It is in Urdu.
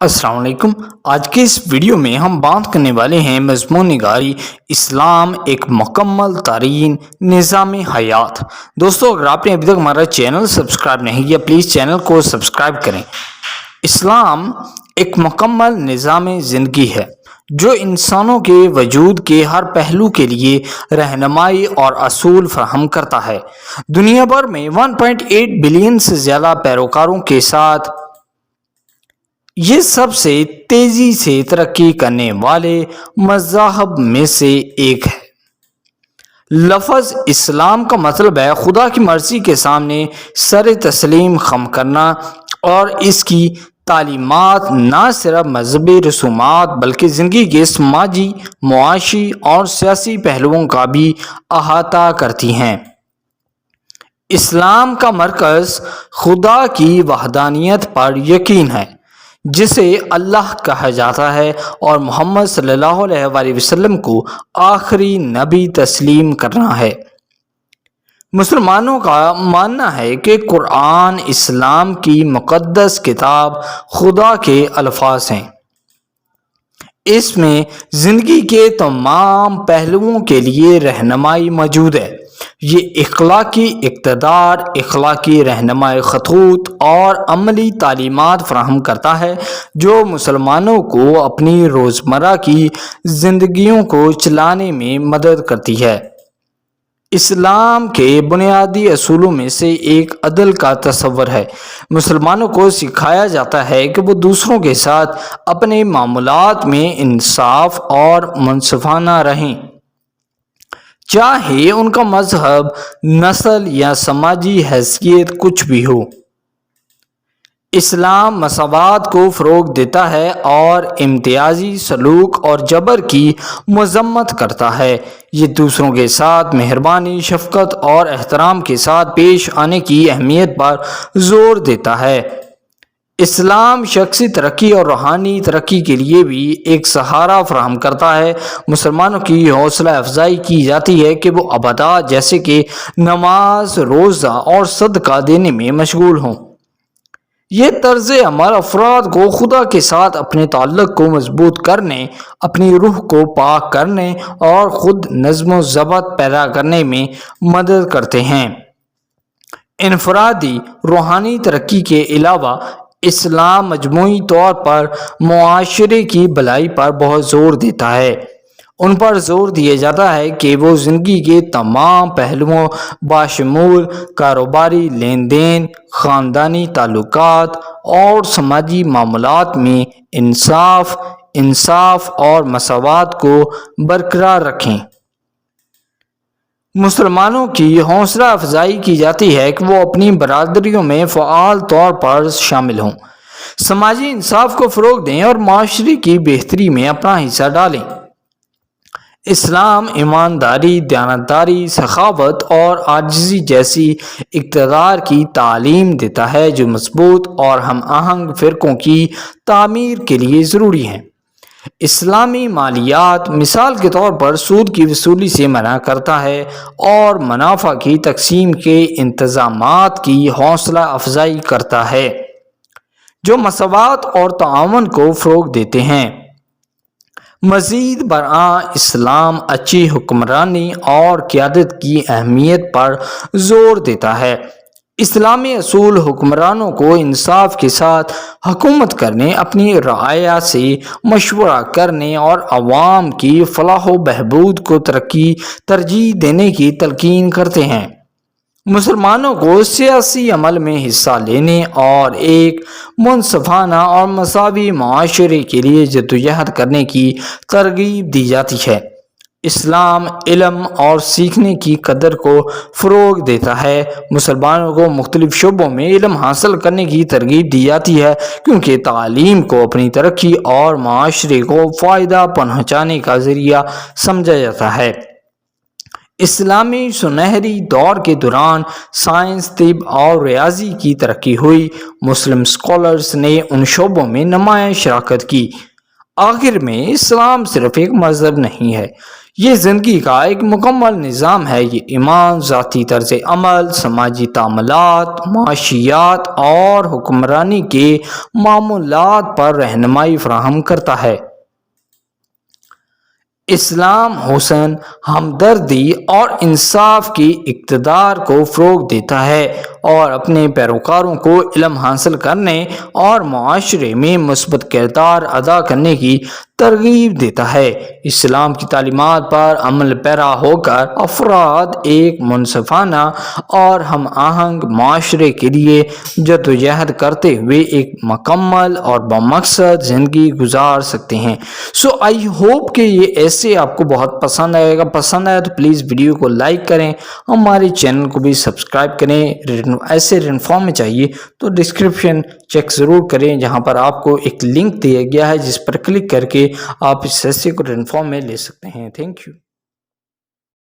السلام علیکم۔ آج کے اس ویڈیو میں ہم بات کرنے والے ہیں مضمون نگاری اسلام ایک مکمل ترین نظام حیات۔ دوستو، اگر آپ نے ابھی تک ہمارا چینل سبسکرائب نہیں کیا پلیز چینل کو سبسکرائب کریں۔ اسلام ایک مکمل نظام زندگی ہے جو انسانوں کے وجود کے ہر پہلو کے لیے رہنمائی اور اصول فراہم کرتا ہے۔ دنیا بھر میں 1.8 بلین سے زیادہ پیروکاروں کے ساتھ یہ سب سے تیزی سے ترقی کرنے والے مذاہب میں سے ایک ہے۔ لفظ اسلام کا مطلب ہے خدا کی مرضی کے سامنے سر تسلیم خم کرنا، اور اس کی تعلیمات نہ صرف مذہبی رسومات بلکہ زندگی کے سماجی، معاشی اور سیاسی پہلوؤں کا بھی احاطہ کرتی ہیں۔ اسلام کا مرکز خدا کی وحدانیت پر یقین ہے، جسے اللہ کہا جاتا ہے، اور محمد صلی اللہ علیہ وآلہ وسلم کو آخری نبی تسلیم کرنا ہے۔ مسلمانوں کا ماننا ہے کہ قرآن اسلام کی مقدس کتاب خدا کے الفاظ ہیں۔ اس میں زندگی کے تمام پہلوؤں کے لیے رہنمائی موجود ہے۔ یہ اخلاقی اقتدار، اخلاقی رہنمائی خطوط اور عملی تعلیمات فراہم کرتا ہے جو مسلمانوں کو اپنی روزمرہ کی زندگیوں کو چلانے میں مدد کرتی ہے۔ اسلام کے بنیادی اصولوں میں سے ایک عدل کا تصور ہے۔ مسلمانوں کو سکھایا جاتا ہے کہ وہ دوسروں کے ساتھ اپنے معاملات میں انصاف اور منصفانہ رہیں، چاہے ان کا مذہب، نسل یا سماجی حیثیت کچھ بھی ہو۔ اسلام مساوات کو فروغ دیتا ہے اور امتیازی سلوک اور جبر کی مذمت کرتا ہے۔ یہ دوسروں کے ساتھ مہربانی، شفقت اور احترام کے ساتھ پیش آنے کی اہمیت پر زور دیتا ہے۔ اسلام شخصی ترقی اور روحانی ترقی کے لیے بھی ایک سہارا فراہم کرتا ہے۔ مسلمانوں کی حوصلہ افزائی کی جاتی ہے کہ وہ عبادات جیسے کہ نماز، روزہ اور صدقہ دینے میں مشغول ہوں۔ یہ طرز عمل افراد کو خدا کے ساتھ اپنے تعلق کو مضبوط کرنے، اپنی روح کو پاک کرنے اور خود نظم و ضبط پیدا کرنے میں مدد کرتے ہیں۔ انفرادی روحانی ترقی کے علاوہ اسلام مجموعی طور پر معاشرے کی بھلائی پر بہت زور دیتا ہے۔ ان پر زور دیا جاتا ہے کہ وہ زندگی کے تمام پہلوؤں بشمول کاروباری لین دین، خاندانی تعلقات اور سماجی معاملات میں انصاف اور مساوات کو برقرار رکھیں۔ مسلمانوں کی حوصلہ افزائی کی جاتی ہے کہ وہ اپنی برادریوں میں فعال طور پر شامل ہوں، سماجی انصاف کو فروغ دیں اور معاشرے کی بہتری میں اپنا حصہ ڈالیں۔ اسلام ایمانداری، دیانتداری، سخاوت اور عاجزی جیسی اقتدار کی تعلیم دیتا ہے جو مضبوط اور ہم آہنگ فرقوں کی تعمیر کے لیے ضروری ہیں۔ اسلامی مالیات مثال کے طور پر سود کی وصولی سے منع کرتا ہے اور منافع کی تقسیم کے انتظامات کی حوصلہ افزائی کرتا ہے جو مساوات اور تعاون کو فروغ دیتے ہیں۔ مزید برآں، اسلام اچھی حکمرانی اور قیادت کی اہمیت پر زور دیتا ہے۔ اسلامی اصول حکمرانوں کو انصاف کے ساتھ حکومت کرنے، اپنی رعایا سے مشورہ کرنے اور عوام کی فلاح و بہبود کو ترجیح دینے کی تلقین کرتے ہیں۔ مسلمانوں کو سیاسی عمل میں حصہ لینے اور ایک منصفانہ اور مساوی معاشرے کے لیے جدوجہد کرنے کی ترغیب دی جاتی ہے۔ اسلام علم اور سیکھنے کی قدر کو فروغ دیتا ہے۔ مسلمانوں کو مختلف شعبوں میں علم حاصل کرنے کی ترغیب دی جاتی ہے کیونکہ تعلیم کو اپنی ترقی اور معاشرے کو فائدہ پہنچانے کا ذریعہ سمجھا جاتا ہے۔ اسلامی سنہری دور کے دوران سائنس، طب اور ریاضی کی ترقی ہوئی۔ مسلم اسکالرز نے ان شعبوں میں نمایاں شراکت کی۔ آخر میں اسلام صرف ایک مذہب نہیں ہے، یہ زندگی کا ایک مکمل نظام ہے۔ یہ ایمان، ذاتی طرز عمل، سماجی تعاملات، معاشیات اور حکمرانی کے معمولات پر رہنمائی فراہم کرتا ہے۔ اسلام حسن، ہمدردی اور انصاف کی اقتدار کو فروغ دیتا ہے اور اپنے پیروکاروں کو علم حاصل کرنے اور معاشرے میں مثبت کردار ادا کرنے کی ترغیب دیتا ہے۔ اسلام کی تعلیمات پر عمل پیرا ہو کر افراد ایک منصفانہ اور ہم آہنگ معاشرے کے لیے جدوجہد کرتے ہوئے ایک مکمل اور بامقصد زندگی گزار سکتے ہیں۔ سو آئی ہوپ کہ یہ ایسے آپ کو بہت پسند آئے گا۔ پسند آیا تو پلیز ویڈیو کو لائک کریں، ہمارے چینل کو بھی سبسکرائب کریں۔ ایسے ریٹن فارم میں چاہیے تو ڈسکرپشن چیک ضرور کریں، جہاں پر آپ کو ایک لنک دیا گیا ہے جس پر کلک کر کے آپ اس حصے کو ریٹن فارم میں لے سکتے ہیں۔ Thank you.